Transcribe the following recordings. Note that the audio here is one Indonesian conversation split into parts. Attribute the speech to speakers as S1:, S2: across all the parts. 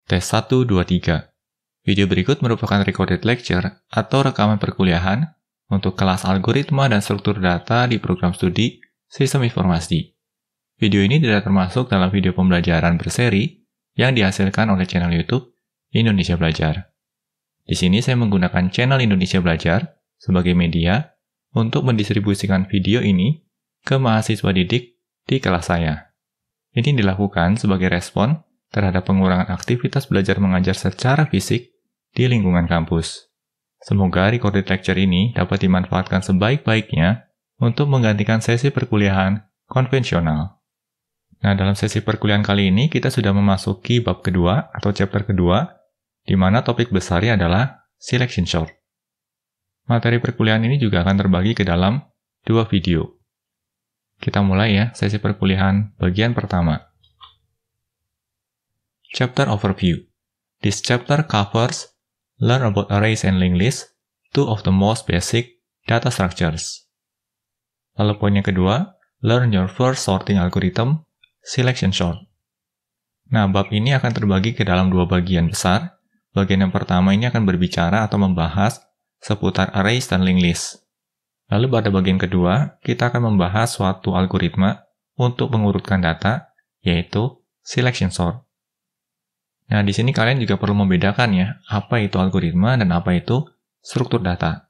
S1: Tes 1, 2, 3. Video berikut merupakan recorded lecture atau rekaman perkuliahan untuk kelas algoritma dan struktur data di program studi Sistem Informasi. Video ini tidak termasuk dalam video pembelajaran berseri yang dihasilkan oleh channel YouTube Indonesia Belajar. Di sini saya menggunakan channel Indonesia Belajar sebagai media untuk mendistribusikan video ini ke mahasiswa didik di kelas saya. Ini dilakukan sebagai respon terhadap pengurangan aktivitas belajar mengajar secara fisik di lingkungan kampus. Semoga recorded lecture ini dapat dimanfaatkan sebaik-baiknya untuk menggantikan sesi perkuliahan konvensional. Nah, dalam sesi perkuliahan kali ini kita sudah memasuki bab kedua atau chapter kedua, di mana topik besarnya adalah selection sort. Materi perkuliahan ini juga akan terbagi ke dalam 2 video. Kita mulai ya, sesi perkuliahan bagian pertama. Chapter Overview. This chapter covers learn about arrays and linked lists, two of the most basic data structures. Lalu poin yang kedua, learn your first sorting algorithm, selection sort. Nah, bab ini akan terbagi ke dalam 2 bagian besar. Bagian yang pertama ini akan berbicara atau membahas seputar arrays dan linked list. Lalu pada bagian kedua, kita akan membahas suatu algoritma untuk mengurutkan data, yaitu selection sort. Nah, di sini kalian juga perlu membedakan ya, apa itu algoritma dan apa itu struktur data.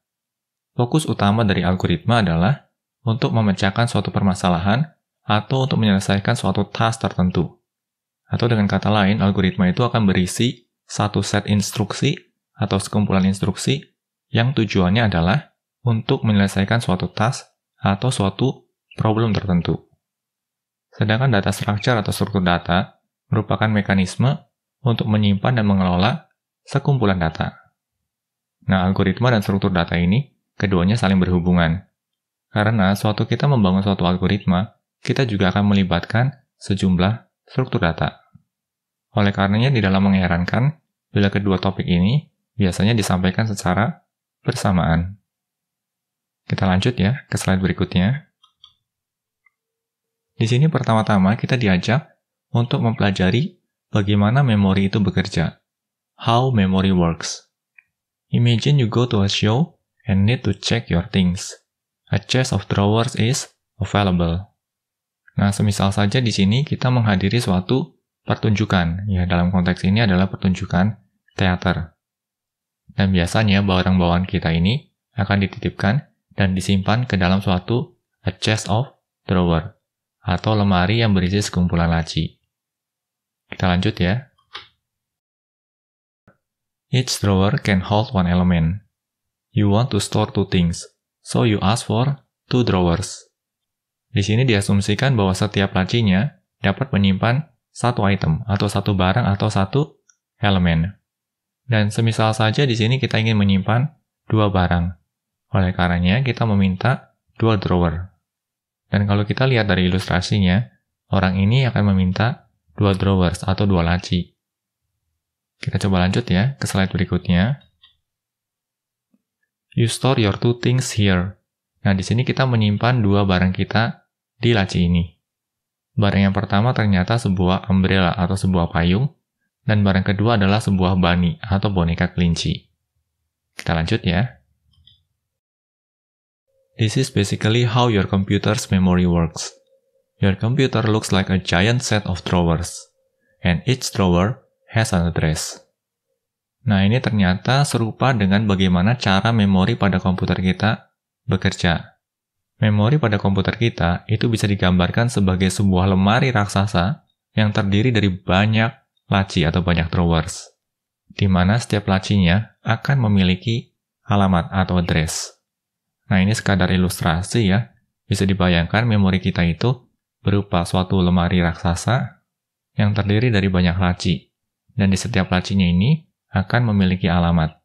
S1: Fokus utama dari algoritma adalah untuk memecahkan suatu permasalahan atau untuk menyelesaikan suatu task tertentu. Atau dengan kata lain, algoritma itu akan berisi satu set instruksi atau sekumpulan instruksi yang tujuannya adalah untuk menyelesaikan suatu task atau suatu problem tertentu. Sedangkan data structure atau struktur data merupakan mekanisme untuk menyimpan dan mengelola sekumpulan data. Nah, algoritma dan struktur data ini, keduanya saling berhubungan. Karena suatu kita membangun suatu algoritma, kita juga akan melibatkan sejumlah struktur data. Oleh karenanya tidak mengherankan bila kedua topik ini biasanya disampaikan secara bersamaan. Kita lanjut ya ke slide berikutnya. Di sini pertama-tama kita diajak untuk mempelajari bagaimana memori itu bekerja. How memory works. Imagine you go to a show and need to check your things. A chest of drawers is available. Nah, semisal saja di sini kita menghadiri suatu pertunjukan. Ya, dalam konteks ini adalah pertunjukan teater. Dan biasanya barang bawaan kita ini akan dititipkan dan disimpan ke dalam suatu a chest of drawer atau lemari yang berisi sekumpulan laci. Kita lanjut ya. Each drawer can hold one element. You want to store 2 things, so you ask for 2 drawers. Di sini diasumsikan bahwa setiap lacinya dapat menyimpan satu item atau satu barang atau satu elemen. Dan semisal saja di sini kita ingin menyimpan 2 barang. Oleh karenanya kita meminta 2 drawer. Dan kalau kita lihat dari ilustrasinya, orang ini akan meminta 2 drawers atau 2 laci. Kita coba lanjut ya ke slide berikutnya. You store your 2 things here. Nah, di sini kita menyimpan 2 barang kita di laci ini. Barang yang pertama ternyata sebuah umbrella atau sebuah payung, dan barang kedua adalah sebuah bunny atau boneka kelinci. Kita lanjut ya. This is basically how your computer's memory works. Your computer looks like a giant set of drawers, and each drawer has an address. Nah, ini ternyata serupa dengan bagaimana cara memori pada komputer kita bekerja. Memori pada komputer kita itu bisa digambarkan sebagai sebuah lemari raksasa yang terdiri dari banyak laci atau banyak drawers, di mana setiap lacinya akan memiliki alamat atau address. Nah, ini sekadar ilustrasi ya, bisa dibayangkan memori kita itu berupa suatu lemari raksasa yang terdiri dari banyak laci, dan di setiap lacinya ini akan memiliki alamat.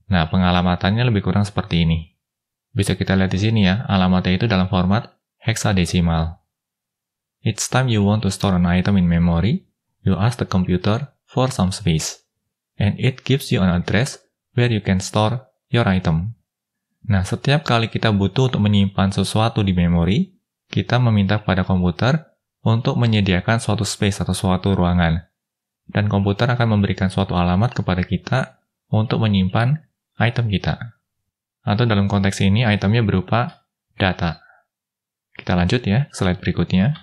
S1: Nah, pengalamatannya lebih kurang seperti ini. Bisa kita lihat di sini ya, alamatnya itu dalam format hexadesimal. Each time you want to store an item in memory, you ask the computer for some space, and it gives you an address where you can store your item. Nah, setiap kali kita butuh untuk menyimpan sesuatu di memori, kita meminta pada komputer untuk menyediakan suatu space atau suatu ruangan, dan komputer akan memberikan suatu alamat kepada kita untuk menyimpan item kita. Atau dalam konteks ini, itemnya berupa data. Kita lanjut ya, slide berikutnya.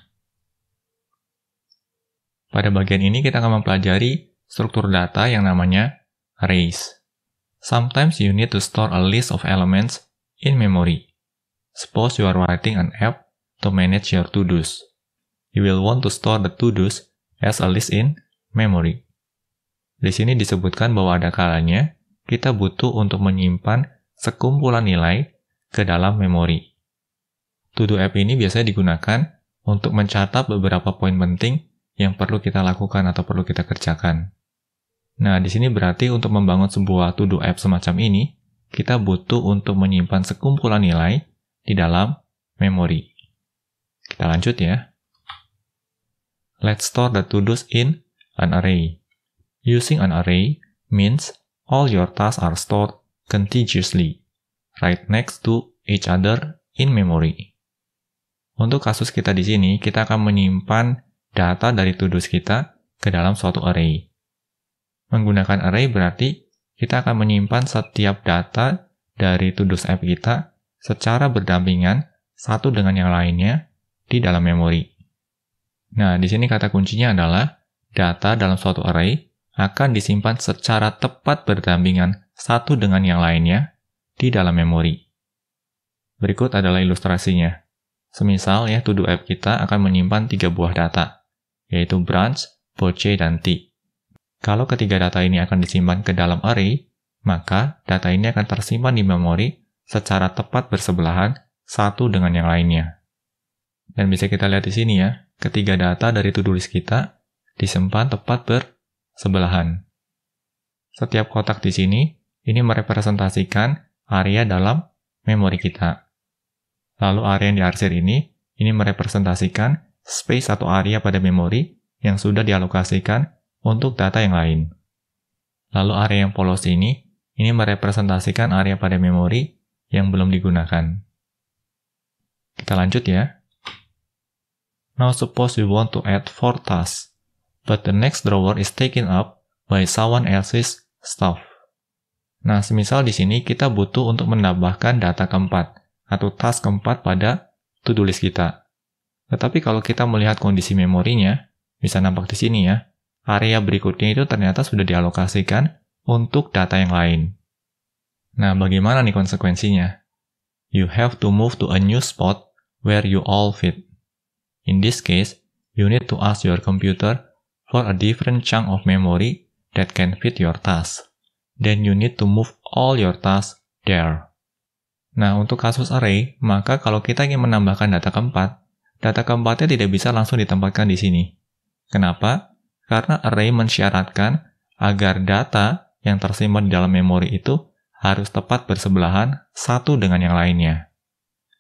S1: Pada bagian ini kita akan mempelajari struktur data yang namanya arrays. Sometimes you need to store a list of elements in memory. Suppose you are writing an app to manage your to-dos. You will want to store the to-dos as a list in memory. Di sini disebutkan bahwa ada kalanya kita butuh untuk menyimpan sekumpulan nilai ke dalam memori. To-do app ini biasanya digunakan untuk mencatat beberapa poin penting yang perlu kita lakukan atau perlu kita kerjakan. Nah, di sini berarti untuk membangun sebuah to-do app semacam ini, kita butuh untuk menyimpan sekumpulan nilai di dalam memori. Kita lanjut ya. Let's store the to-dos in an array. Using an array means all your tasks are stored contiguously, right next to each other in memory. Untuk kasus kita di sini, kita akan menyimpan data dari to-dos kita ke dalam suatu array. Menggunakan array berarti kita akan menyimpan setiap data dari to-dos app kita secara berdampingan satu dengan yang lainnya di dalam memori. Nah, di sini kata kuncinya adalah data dalam suatu array akan disimpan secara tepat berdampingan satu dengan yang lainnya di dalam memori. Berikut adalah ilustrasinya. Semisal ya, to-do app kita akan menyimpan 3 buah data, yaitu branch, Poche, dan T. Kalau ketiga data ini akan disimpan ke dalam array, maka data ini akan tersimpan di memori secara tepat bersebelahan satu dengan yang lainnya. Dan bisa kita lihat di sini ya, ketiga data dari to-do list kita disimpan tepat bersebelahan. Setiap kotak di sini, ini merepresentasikan area dalam memori kita. Lalu area yang diarsir ini merepresentasikan space atau area pada memori yang sudah dialokasikan untuk data yang lain. Lalu area yang polos ini merepresentasikan area pada memori yang belum digunakan. Kita lanjut ya. Now suppose we want to add 4 tasks, but the next drawer is taken up by someone else's stuff. Nah, semisal di sini kita butuh untuk menambahkan data keempat atau task keempat pada to-do list kita. Tetapi kalau kita melihat kondisi memorinya, bisa nampak di sini ya, area berikutnya itu ternyata sudah dialokasikan untuk data yang lain. Nah, bagaimana nih konsekuensinya? You have to move to a new spot where you all fit. In this case, you need to ask your computer for a different chunk of memory that can fit your task. Then you need to move all your tasks there. Nah, untuk kasus array, maka kalau kita ingin menambahkan data keempatnya tidak bisa langsung ditempatkan di sini. Kenapa? Karena array mensyaratkan agar data yang tersimpan di dalam memori itu harus tepat bersebelahan satu dengan yang lainnya.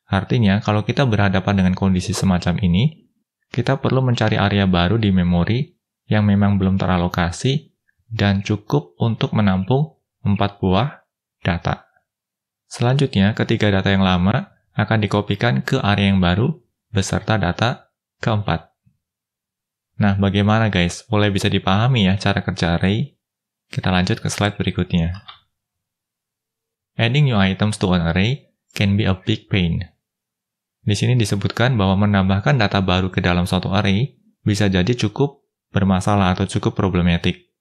S1: Artinya, kalau kita berhadapan dengan kondisi semacam ini, kita perlu mencari area baru di memori yang memang belum teralokasi dan cukup untuk menampung 4 buah data. Selanjutnya, ketiga data yang lama akan dikopikan ke area yang baru beserta data keempat. Nah, bagaimana guys? Mulai bisa dipahami ya cara kerja array? Kita lanjut ke slide berikutnya. Adding new items to an array can be a big pain. Di sini disebutkan bahwa menambahkan data baru ke dalam suatu array bisa jadi cukup bermasalah atau cukup problematik.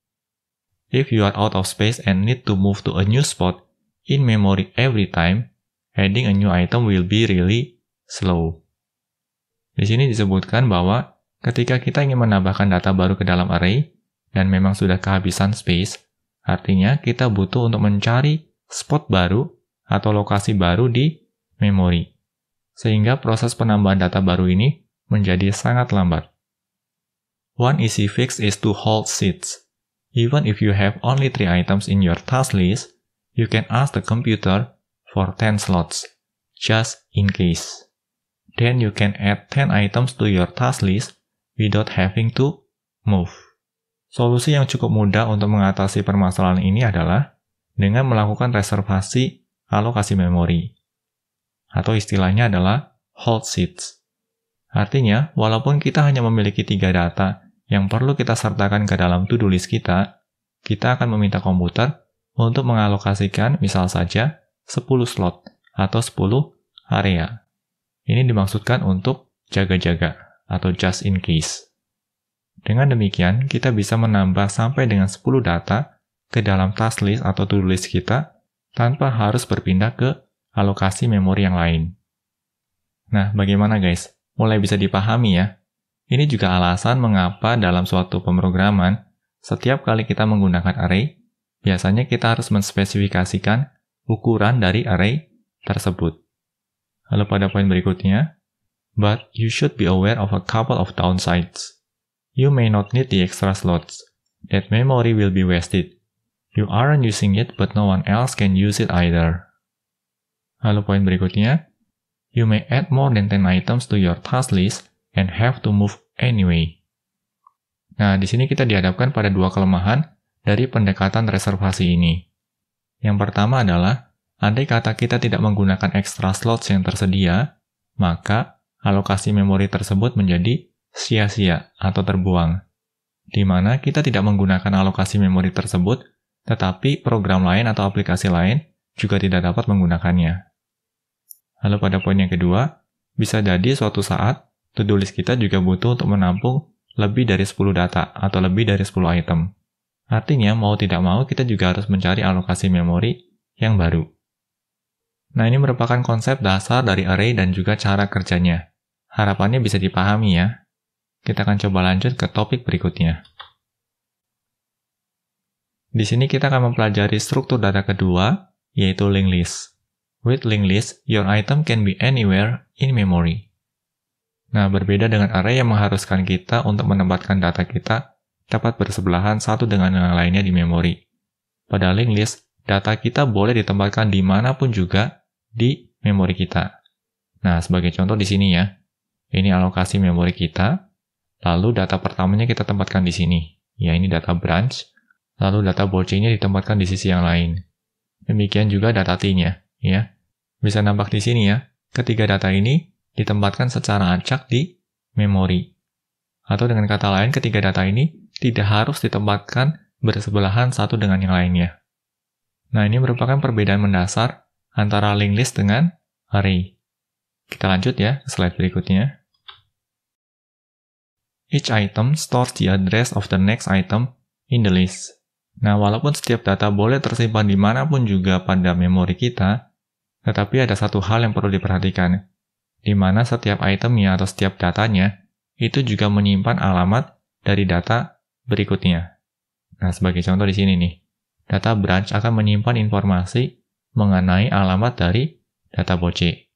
S1: If you are out of space and need to move to a new spot in memory every time, adding a new item will be really slow. Di sini disebutkan bahwa ketika kita ingin menambahkan data baru ke dalam array dan memang sudah kehabisan space, artinya kita butuh untuk mencari spot baru atau lokasi baru di memori. Sehingga proses penambahan data baru ini menjadi sangat lambat. One easy fix is to hold seats. Even if you have only 3 items in your task list, you can ask the computer for 10 slots, just in case. Then you can add 10 items to your task list without having to move. Solusi yang cukup mudah untuk mengatasi permasalahan ini adalah dengan melakukan reservasi alokasi memori. Atau istilahnya adalah hold seats. Artinya, walaupun kita hanya memiliki 3 data yang perlu kita sertakan ke dalam to-do list kita akan meminta komputer untuk mengalokasikan misal saja 10 slot atau 10 area. Ini dimaksudkan untuk jaga-jaga atau just in case. Dengan demikian, kita bisa menambah sampai dengan 10 data ke dalam task list atau to-do list kita tanpa harus berpindah ke alokasi memori yang lain. Nah, bagaimana guys? Mulai bisa dipahami ya? Ini juga alasan mengapa dalam suatu pemrograman, setiap kali kita menggunakan array, biasanya kita harus menspesifikasikan ukuran dari array tersebut. Lalu pada poin berikutnya, but you should be aware of a couple of downsides. You may not need the extra slots. That memory will be wasted. You aren't using it, but no one else can use it either. Lalu poin berikutnya, you may add more than 10 items to your task list and have to move anyway. Nah, di sini kita dihadapkan pada dua kelemahan dari pendekatan reservasi ini. Yang pertama adalah, andai kata kita tidak menggunakan extra slots yang tersedia, maka alokasi memori tersebut menjadi sia-sia atau terbuang, di mana kita tidak menggunakan alokasi memori tersebut, tetapi program lain atau aplikasi lain juga tidak dapat menggunakannya. Lalu pada poin yang kedua, bisa jadi suatu saat to-do list kita juga butuh untuk menampung lebih dari 10 data atau lebih dari 10 item. Artinya, mau tidak mau kita juga harus mencari alokasi memori yang baru. Nah, ini merupakan konsep dasar dari array dan juga cara kerjanya. Harapannya bisa dipahami ya. Kita akan coba lanjut ke topik berikutnya. Di sini kita akan mempelajari struktur data kedua, yaitu linked list. With linked list, your item can be anywhere in memory. Nah, berbeda dengan array yang mengharuskan kita untuk menempatkan data kita dapat bersebelahan satu dengan yang lainnya di memori. Pada linked list, data kita boleh ditempatkan dimanapun juga di memori kita. Nah, sebagai contoh di sini ya, ini alokasi memori kita, lalu data pertamanya kita tempatkan di sini. Ya, ini data branch, lalu data bocce-nya ditempatkan di sisi yang lain. Demikian juga data T-nya, ya. Bisa nampak di sini ya, ketiga data ini ditempatkan secara acak di memori. Atau dengan kata lain, ketiga data ini tidak harus ditempatkan bersebelahan satu dengan yang lainnya. Nah, ini merupakan perbedaan mendasar antara linked list dengan array. Kita lanjut ya ke slide berikutnya. Each item stores the address of the next item in the list. Nah, walaupun setiap data boleh tersimpan dimanapun juga pada memori kita, tetapi ada satu hal yang perlu diperhatikan, di mana setiap itemnya atau setiap datanya itu juga menyimpan alamat dari data berikutnya. Nah, sebagai contoh di sini nih, data branch akan menyimpan informasi mengenai alamat dari data bocce.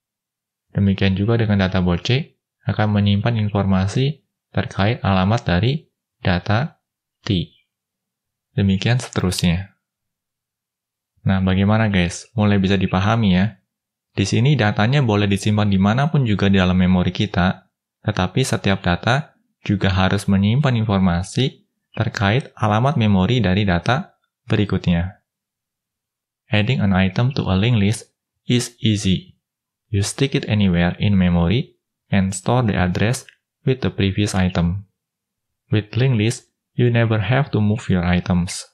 S1: Demikian juga dengan data bocce akan menyimpan informasi terkait alamat dari data T. Demikian seterusnya. Nah, bagaimana guys? Mulai bisa dipahami ya? Di sini datanya boleh disimpan dimanapun juga di dalam memori kita, tetapi setiap data juga harus menyimpan informasi terkait alamat memori dari data berikutnya. Adding an item to a linked list is easy. You stick it anywhere in memory and store the address with the previous item. With linked list, you never have to move your items.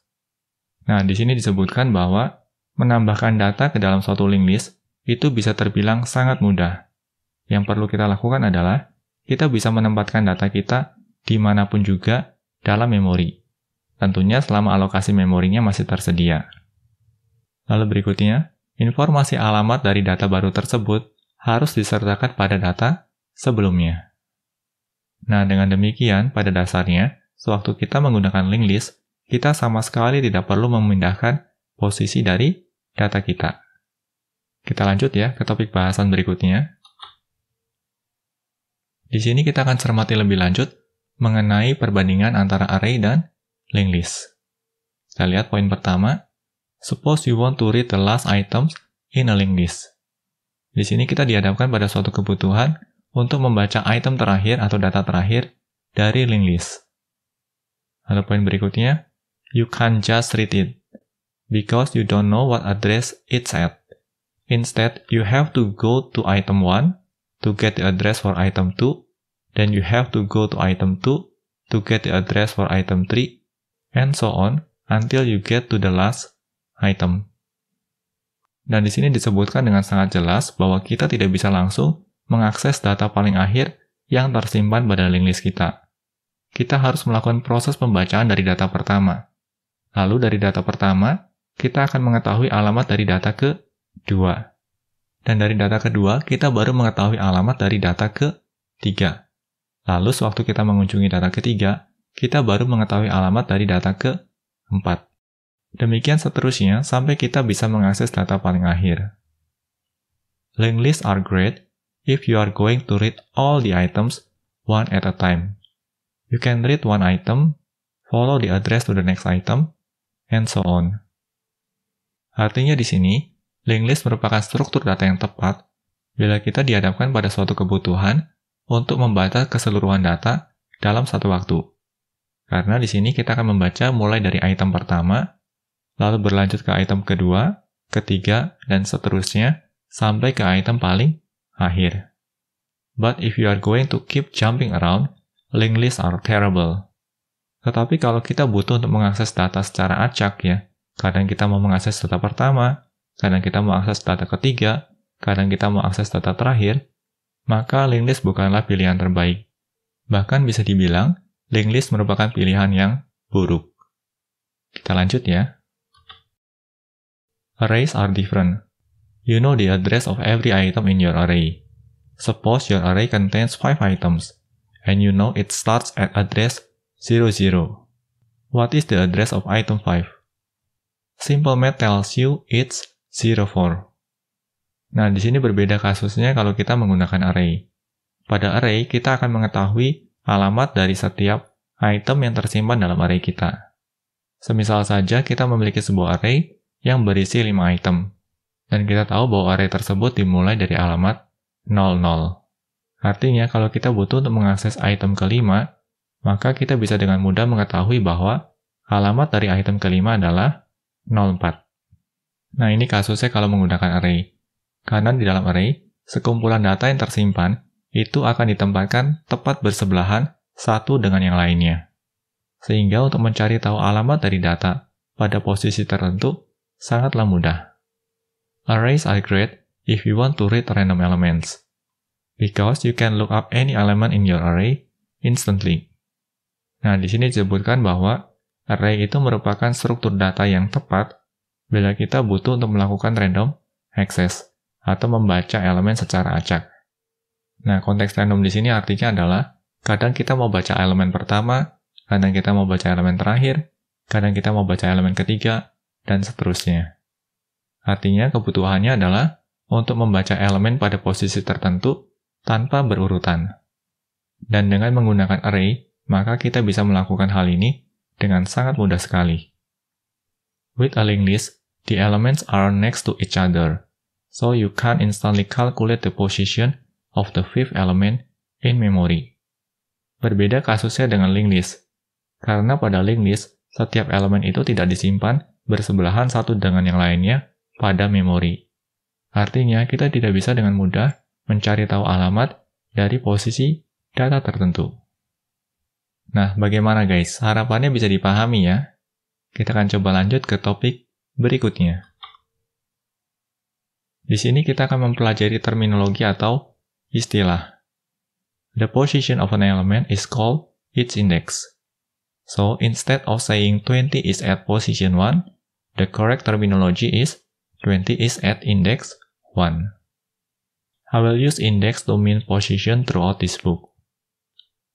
S1: Nah, di sini disebutkan bahwa menambahkan data ke dalam suatu linked list itu bisa terbilang sangat mudah. Yang perlu kita lakukan adalah kita bisa menempatkan data kita dimanapun juga dalam memori. Tentunya selama alokasi memorinya masih tersedia. Lalu berikutnya, informasi alamat dari data baru tersebut harus disertakan pada data sebelumnya. Nah, dengan demikian, pada dasarnya, sewaktu kita menggunakan linked list, kita sama sekali tidak perlu memindahkan posisi dari data kita. Kita lanjut ya ke topik bahasan berikutnya. Di sini kita akan cermati lebih lanjut mengenai perbandingan antara array dan linked list. Kita lihat poin pertama. Suppose you want to read the last items in a linked list. Di sini kita dihadapkan pada suatu kebutuhan untuk membaca item terakhir atau data terakhir dari linked list. Lalu poin berikutnya, you can't just read it because you don't know what address it's at. Instead, you have to go to item 1 to get the address for item 2, then you have to go to item 2 to get the address for item 3, and so on until you get to the last item. Dan di sini disebutkan dengan sangat jelas bahwa kita tidak bisa langsung mengakses data paling akhir yang tersimpan pada linked list kita. Kita harus melakukan proses pembacaan dari data pertama. Lalu dari data pertama, kita akan mengetahui alamat dari data kedua. Dan dari data kedua, kita baru mengetahui alamat dari data ketiga. Lalu sewaktu kita mengunjungi data ketiga, kita baru mengetahui alamat dari data keempat. Demikian seterusnya sampai kita bisa mengakses data paling akhir. Linked lists are great if you are going to read all the items one at a time. You can read one item, follow the address to the next item, and so on. Artinya di sini, linked list merupakan struktur data yang tepat bila kita dihadapkan pada suatu kebutuhan untuk membaca keseluruhan data dalam satu waktu. Karena di sini kita akan membaca mulai dari item pertama, lalu berlanjut ke item kedua, ketiga, dan seterusnya sampai ke item paling akhir. But if you are going to keep jumping around, linked lists are terrible. Tetapi kalau kita butuh untuk mengakses data secara acak ya, kadang kita mau mengakses data pertama, kadang kita mau akses data ketiga, kadang kita mau akses data terakhir, maka linked list bukanlah pilihan terbaik. Bahkan bisa dibilang, linked list merupakan pilihan yang buruk. Kita lanjut ya. Arrays are different. You know the address of every item in your array. Suppose your array contains 5 items, and you know it starts at address 00. What is the address of item 5? Simple math tells you it's 04. Nah, di sini berbeda kasusnya kalau kita menggunakan array. Pada array, kita akan mengetahui alamat dari setiap item yang tersimpan dalam array kita. Semisal saja kita memiliki sebuah array yang berisi 5 item. Dan kita tahu bahwa array tersebut dimulai dari alamat 00. Artinya, kalau kita butuh untuk mengakses item kelima, maka kita bisa dengan mudah mengetahui bahwa alamat dari item kelima adalah 04. Nah, ini kasusnya kalau menggunakan array. Karena di dalam array, sekumpulan data yang tersimpan itu akan ditempatkan tepat bersebelahan satu dengan yang lainnya. Sehingga untuk mencari tahu alamat dari data pada posisi tertentu sangatlah mudah. Arrays are great if you want to read random elements, because you can look up any element in your array instantly. Nah, di sini disebutkan bahwa array itu merupakan struktur data yang tepat bila kita butuh untuk melakukan random access atau membaca elemen secara acak. Nah, konteks random di sini artinya adalah kadang kita mau baca elemen pertama, kadang kita mau baca elemen terakhir, kadang kita mau baca elemen ketiga, dan seterusnya. Artinya kebutuhannya adalah untuk membaca elemen pada posisi tertentu tanpa berurutan. Dan dengan menggunakan array, maka kita bisa melakukan hal ini dengan sangat mudah sekali. With a linked list, the elements are next to each other, so you can instantly calculate the position of the fifth element in memory. Berbeda kasusnya dengan linked list. Karena pada linked list, setiap elemen itu tidak disimpan bersebelahan satu dengan yang lainnya pada memori. Artinya, kita tidak bisa dengan mudah mencari tahu alamat dari posisi data tertentu. Nah, bagaimana guys? Harapannya bisa dipahami ya? Kita akan coba lanjut ke topik berikutnya. Di sini kita akan mempelajari terminologi atau istilah. The position of an element is called its index. So, instead of saying 20 is at position 1, the correct terminology is 20 is at index 1. I will use index to mean position throughout this book.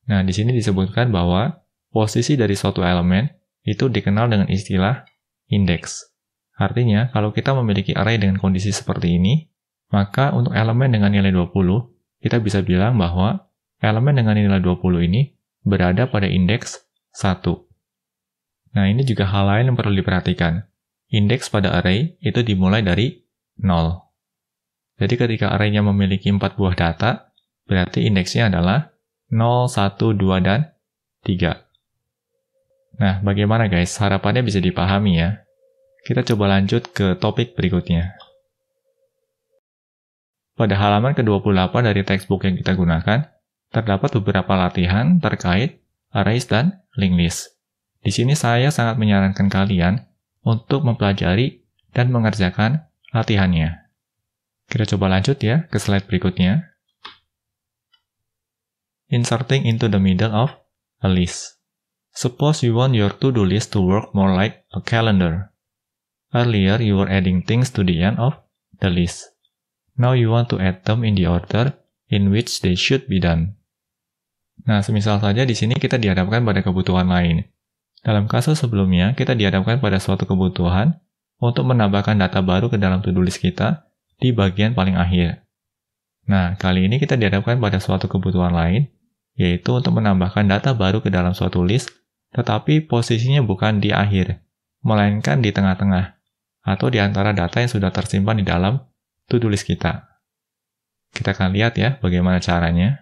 S1: Nah, di sini disebutkan bahwa posisi dari suatu elemen itu dikenal dengan istilah index. Artinya, kalau kita memiliki array dengan kondisi seperti ini, maka untuk elemen dengan nilai 20, kita bisa bilang bahwa elemen dengan nilai 20 ini berada pada indeks 1. Nah, ini juga hal lain yang perlu diperhatikan. Indeks pada array itu dimulai dari 0. Jadi ketika array-nya memiliki 4 buah data, berarti indeksnya adalah 0, 1, 2, dan 3. Nah, bagaimana guys? Harapannya bisa dipahami ya. Kita coba lanjut ke topik berikutnya. Pada halaman ke-28 dari textbook yang kita gunakan, terdapat beberapa latihan terkait arrays dan linked list. Di sini saya sangat menyarankan kalian untuk mempelajari dan mengerjakan latihannya. Kita coba lanjut ya ke slide berikutnya. Inserting into the middle of a list. Suppose you want your to-do list to work more like a calendar. Earlier, you were adding things to the end of the list. Now you want to add them in the order in which they should be done. Nah, semisal saja di sini kita dihadapkan pada kebutuhan lain. Dalam kasus sebelumnya, kita dihadapkan pada suatu kebutuhan untuk menambahkan data baru ke dalam to-do list kita di bagian paling akhir. Nah, kali ini kita dihadapkan pada suatu kebutuhan lain, yaitu untuk menambahkan data baru ke dalam suatu list, tetapi posisinya bukan di akhir, melainkan di tengah-tengah, atau di antara data yang sudah tersimpan di dalam to-do list kita. Kita akan lihat ya bagaimana caranya.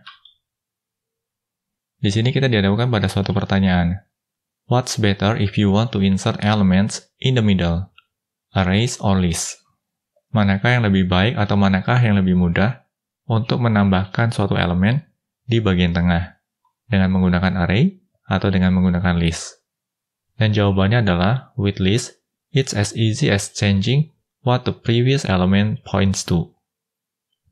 S1: Di sini kita dihadapkan pada suatu pertanyaan. What's better if you want to insert elements in the middle? Arrays or list? Manakah yang lebih baik atau manakah yang lebih mudah untuk menambahkan suatu elemen di bagian tengah? Dengan menggunakan array atau dengan menggunakan list? Dan jawabannya adalah, with list, it's as easy as changing what the previous element points to.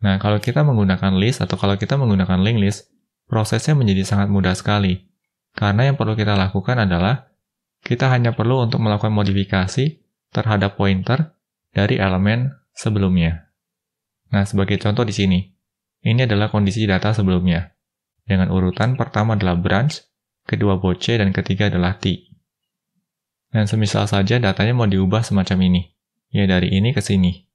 S1: Nah, kalau kita menggunakan list atau kalau kita menggunakan linked list, prosesnya menjadi sangat mudah sekali. Karena yang perlu kita lakukan adalah, kita hanya perlu untuk melakukan modifikasi terhadap pointer dari elemen sebelumnya. Nah, sebagai contoh di sini, ini adalah kondisi data sebelumnya. Dengan urutan pertama adalah branch, kedua boce, dan ketiga adalah t. Dan semisal saja datanya mau diubah semacam ini, ya dari ini ke sini.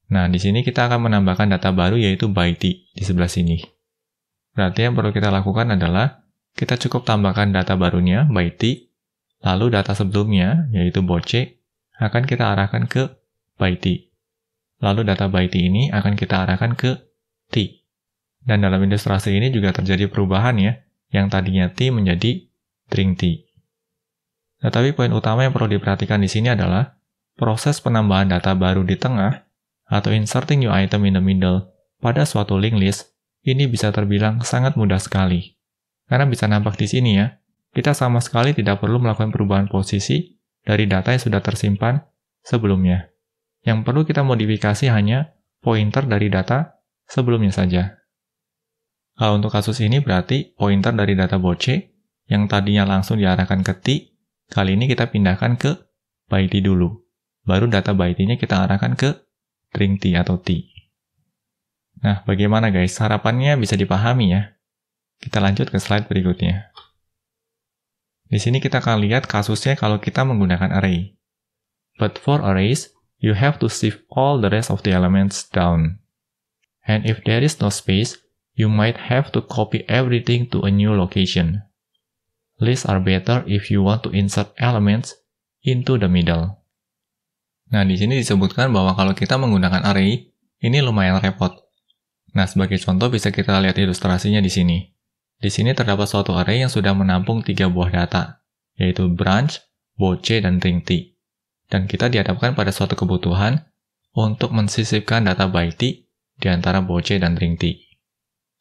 S1: Nah, di sini kita akan menambahkan data baru yaitu by t di sebelah sini. Berarti yang perlu kita lakukan adalah, kita cukup tambahkan data barunya by t, lalu data sebelumnya yaitu boce akan kita arahkan ke by t. Lalu data by t ini akan kita arahkan ke t. Dan dalam ilustrasi ini juga terjadi perubahan ya, yang tadinya t menjadi drink t. Tetapi poin utama yang perlu diperhatikan di sini adalah proses penambahan data baru di tengah atau inserting new item in the middle pada suatu linked list ini bisa terbilang sangat mudah sekali. Karena bisa nampak di sini ya, kita sama sekali tidak perlu melakukan perubahan posisi dari data yang sudah tersimpan sebelumnya. Yang perlu kita modifikasi hanya pointer dari data sebelumnya saja. Kalau untuk kasus ini berarti pointer dari data boce yang tadinya langsung diarahkan ke t, kali ini kita pindahkan ke by t dulu. Baru data by t-nya kita arahkan ke drink t atau t. Nah, bagaimana guys? Harapannya bisa dipahami ya. Kita lanjut ke slide berikutnya. Di sini kita akan lihat kasusnya kalau kita menggunakan array. But for arrays, you have to shift all the rest of the elements down. And if there is no space, you might have to copy everything to a new location. Lists are better if you want to insert elements into the middle. Nah, di sini disebutkan bahwa kalau kita menggunakan array, ini lumayan repot. Nah, sebagai contoh bisa kita lihat ilustrasinya di sini. Di sini terdapat suatu array yang sudah menampung 3 buah data, yaitu branch, boce, dan drink t. Dan kita dihadapkan pada suatu kebutuhan untuk mensisipkan data by t di antara boce dan drink t.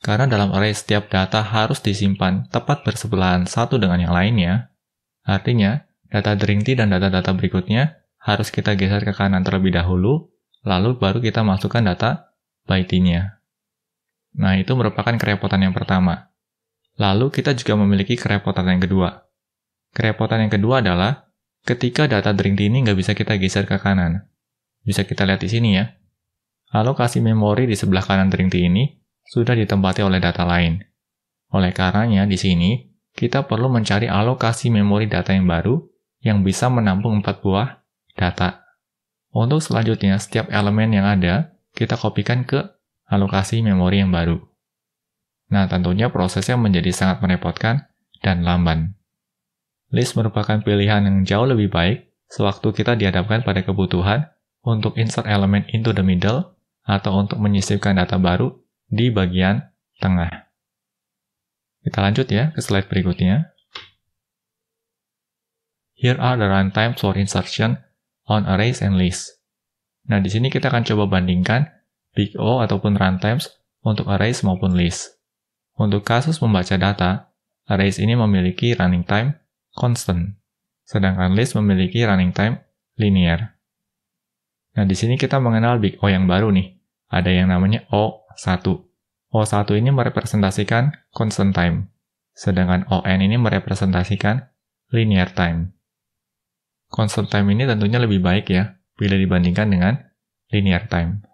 S1: Karena dalam array setiap data harus disimpan tepat bersebelahan satu dengan yang lainnya, artinya data drink t dan data-data berikutnya harus kita geser ke kanan terlebih dahulu, lalu baru kita masukkan data by t-nya. Nah, itu merupakan kerepotan yang pertama. Lalu kita juga memiliki kerepotan yang kedua. Kerepotan yang kedua adalah ketika data drink t ini nggak bisa kita geser ke kanan. Bisa kita lihat di sini ya. Alokasi memori di sebelah kanan drink t ini sudah ditempati oleh data lain. Oleh karenanya di sini, kita perlu mencari alokasi memori data yang baru yang bisa menampung 4 buah data. Untuk selanjutnya, setiap elemen yang ada, kita kopikan ke alokasi memori yang baru. Nah, tentunya prosesnya menjadi sangat merepotkan dan lamban. List merupakan pilihan yang jauh lebih baik sewaktu kita dihadapkan pada kebutuhan untuk insert elemen into the middle atau untuk menyisipkan data baru di bagian tengah. Kita lanjut ya ke slide berikutnya. Here are the runtimes for insertion on arrays and lists. Nah, di sini kita akan coba bandingkan Big O ataupun runtimes untuk arrays maupun list. Untuk kasus membaca data, arrays ini memiliki running time constant, sedangkan list memiliki running time linear. Nah, di sini kita mengenal big O yang baru nih. Ada yang namanya O1. O1 ini merepresentasikan constant time, sedangkan ON ini merepresentasikan linear time. Constant time ini tentunya lebih baik ya, bila dibandingkan dengan linear time.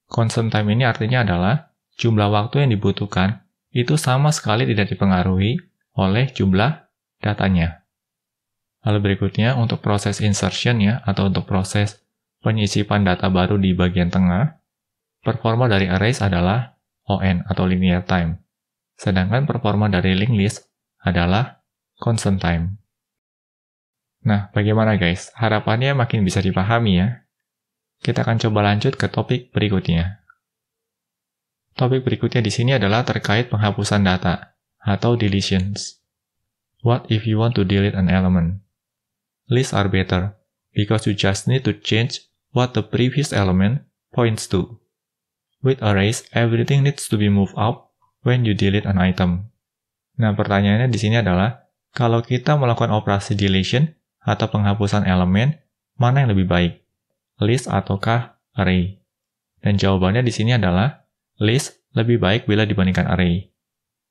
S1: Constant time ini artinya adalah jumlah waktu yang dibutuhkan itu sama sekali tidak dipengaruhi oleh jumlah datanya. Lalu berikutnya untuk proses insertion ya, atau untuk proses penyisipan data baru di bagian tengah, performa dari arrays adalah ON atau linear time, sedangkan performa dari linked list adalah constant time. Nah, bagaimana guys? Harapannya makin bisa dipahami ya. Kita akan coba lanjut ke topik berikutnya. Topik berikutnya di sini adalah terkait penghapusan data atau deletions. What if you want to delete an element? Lists are better because you just need to change what the previous element points to. With arrays, everything needs to be moved up when you delete an item. Nah, pertanyaannya di sini adalah, kalau kita melakukan operasi deletion atau penghapusan elemen, mana yang lebih baik? List ataukah array? Dan jawabannya di sini adalah, list lebih baik bila dibandingkan array.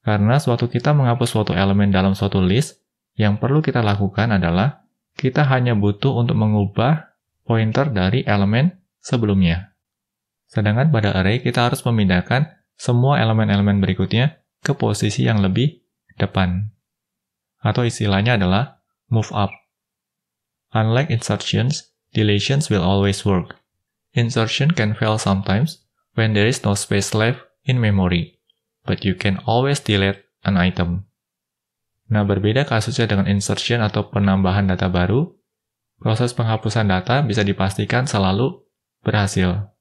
S1: Karena sewaktu kita menghapus suatu elemen dalam suatu list, yang perlu kita lakukan adalah, kita hanya butuh untuk mengubah pointer dari elemen sebelumnya. Sedangkan pada array, kita harus memindahkan semua elemen-elemen berikutnya ke posisi yang lebih depan. Atau istilahnya adalah move up. Unlike insertions, deletions will always work. Insertion can fail sometimes when there is no space left in memory, but you can always delete an item. Nah, berbeda kasusnya dengan insertion atau penambahan data baru, proses penghapusan data bisa dipastikan selalu berhasil.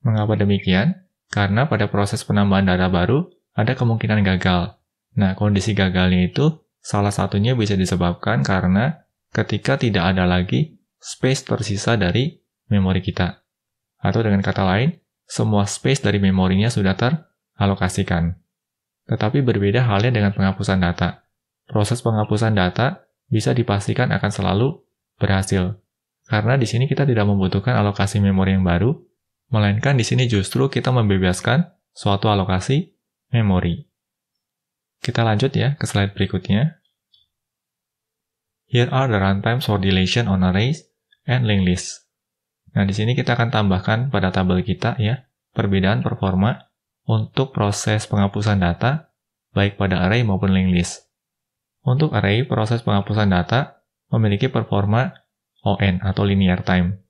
S1: Mengapa demikian? Karena pada proses penambahan data baru, ada kemungkinan gagal. Nah, kondisi gagalnya itu salah satunya bisa disebabkan karena ketika tidak ada lagi space tersisa dari memori kita. Atau dengan kata lain, semua space dari memorinya sudah teralokasikan. Tetapi berbeda halnya dengan penghapusan data. Proses penghapusan data bisa dipastikan akan selalu berhasil. Karena di sini kita tidak membutuhkan alokasi memori yang baru, melainkan di sini justru kita membebaskan suatu alokasi memori. Kita lanjut ya ke slide berikutnya. Here are the runtimes for deletion on arrays and linked lists. Nah, di sini kita akan tambahkan pada tabel kita ya, perbedaan performa untuk proses penghapusan data, baik pada array maupun linked list. Untuk array, proses penghapusan data memiliki performa ON atau linear time.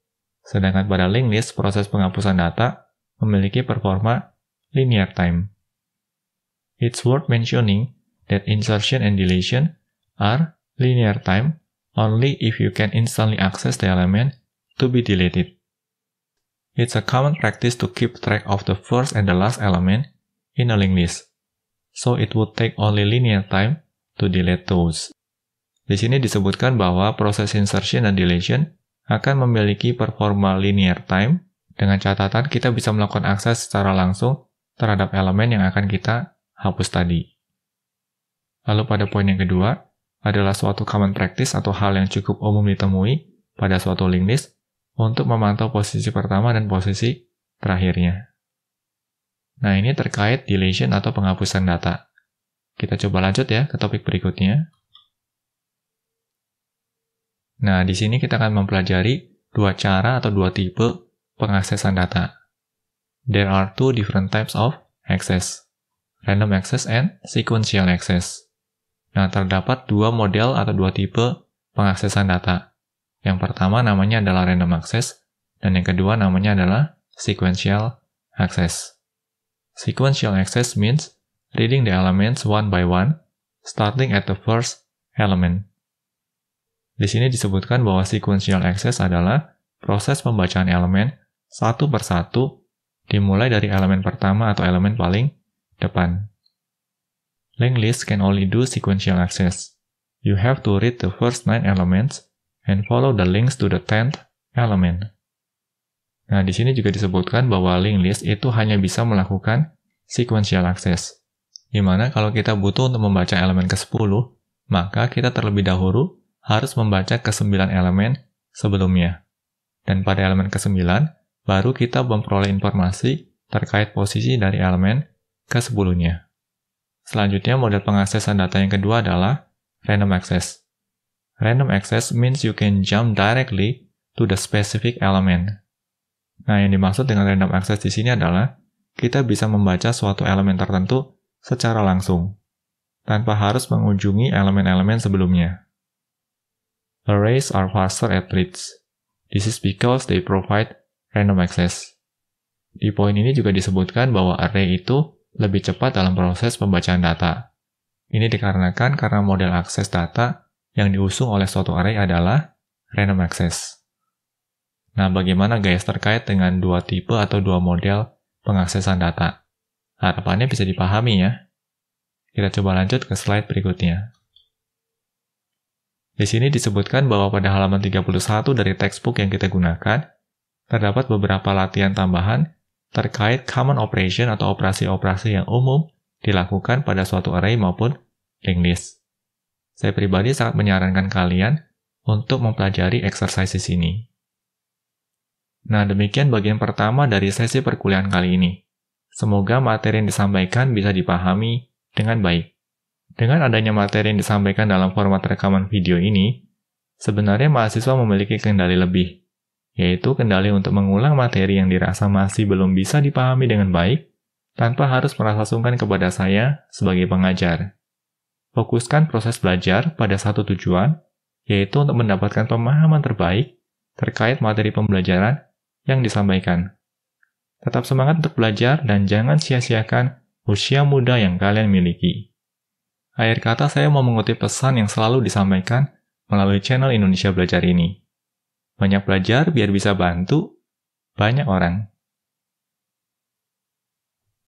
S1: Sedangkan pada linked list, proses penghapusan data memiliki performa linear time. It's worth mentioning that insertion and deletion are linear time only if you can instantly access the element to be deleted. It's a common practice to keep track of the first and the last element in a linked list, so it would take only linear time to delete those. Di sini disebutkan bahwa proses insertion dan deletion akan memiliki performa linear time, dengan catatan kita bisa melakukan akses secara langsung terhadap elemen yang akan kita hapus tadi. Lalu pada poin yang kedua, adalah suatu common practice atau hal yang cukup umum ditemui pada suatu linked list untuk memantau posisi pertama dan posisi terakhirnya. Nah, ini terkait deletion atau penghapusan data. Kita coba lanjut ya ke topik berikutnya. Nah, di sini kita akan mempelajari dua cara atau dua tipe pengaksesan data. There are two different types of access, random access and sequential access. Nah, terdapat dua model atau dua tipe pengaksesan data. Yang pertama namanya adalah random access, dan yang kedua namanya adalah sequential access. Sequential access means reading the elements one by one, starting at the first element. Di sini disebutkan bahwa sequential access adalah proses pembacaan elemen satu per satu, dimulai dari elemen pertama atau elemen paling depan. Linked list can only do sequential access. You have to read the first 9 elements and follow the links to the 10th element. Nah, di sini juga disebutkan bahwa linked list itu hanya bisa melakukan sequential access, Dimana kalau kita butuh untuk membaca elemen ke-10, maka kita terlebih dahulu harus membaca ke-9 elemen sebelumnya. Dan pada elemen ke-9, baru kita memperoleh informasi terkait posisi dari elemen ke-10-nya. Selanjutnya, model pengaksesan data yang kedua adalah random access. Random access means you can jump directly to the specific element. Nah, yang dimaksud dengan random access di sini adalah kita bisa membaca suatu elemen tertentu secara langsung, tanpa harus mengunjungi elemen-elemen sebelumnya. Arrays are faster at reads. This is because they provide random access. Di poin ini juga disebutkan bahwa array itu lebih cepat dalam proses pembacaan data. Ini dikarenakan karena model akses data yang diusung oleh suatu array adalah random access. Nah, bagaimana guys terkait dengan dua tipe atau dua model pengaksesan data? Harapannya bisa dipahami ya. Kita coba lanjut ke slide berikutnya. Di sini disebutkan bahwa pada halaman 31 dari textbook yang kita gunakan, terdapat beberapa latihan tambahan terkait common operation atau operasi-operasi yang umum dilakukan pada suatu array maupun linked list. Saya pribadi sangat menyarankan kalian untuk mempelajari exercises ini. Nah, demikian bagian pertama dari sesi perkuliahan kali ini. Semoga materi yang disampaikan bisa dipahami dengan baik. Dengan adanya materi yang disampaikan dalam format rekaman video ini, sebenarnya mahasiswa memiliki kendali lebih, yaitu kendali untuk mengulang materi yang dirasa masih belum bisa dipahami dengan baik, tanpa harus merasa sungkan kepada saya sebagai pengajar. Fokuskan proses belajar pada satu tujuan, yaitu untuk mendapatkan pemahaman terbaik terkait materi pembelajaran yang disampaikan. Tetap semangat untuk belajar dan jangan sia-siakan usia muda yang kalian miliki. Akhir kata, saya mau mengutip pesan yang selalu disampaikan melalui channel Indonesia Belajar ini. Banyak belajar biar bisa bantu banyak orang.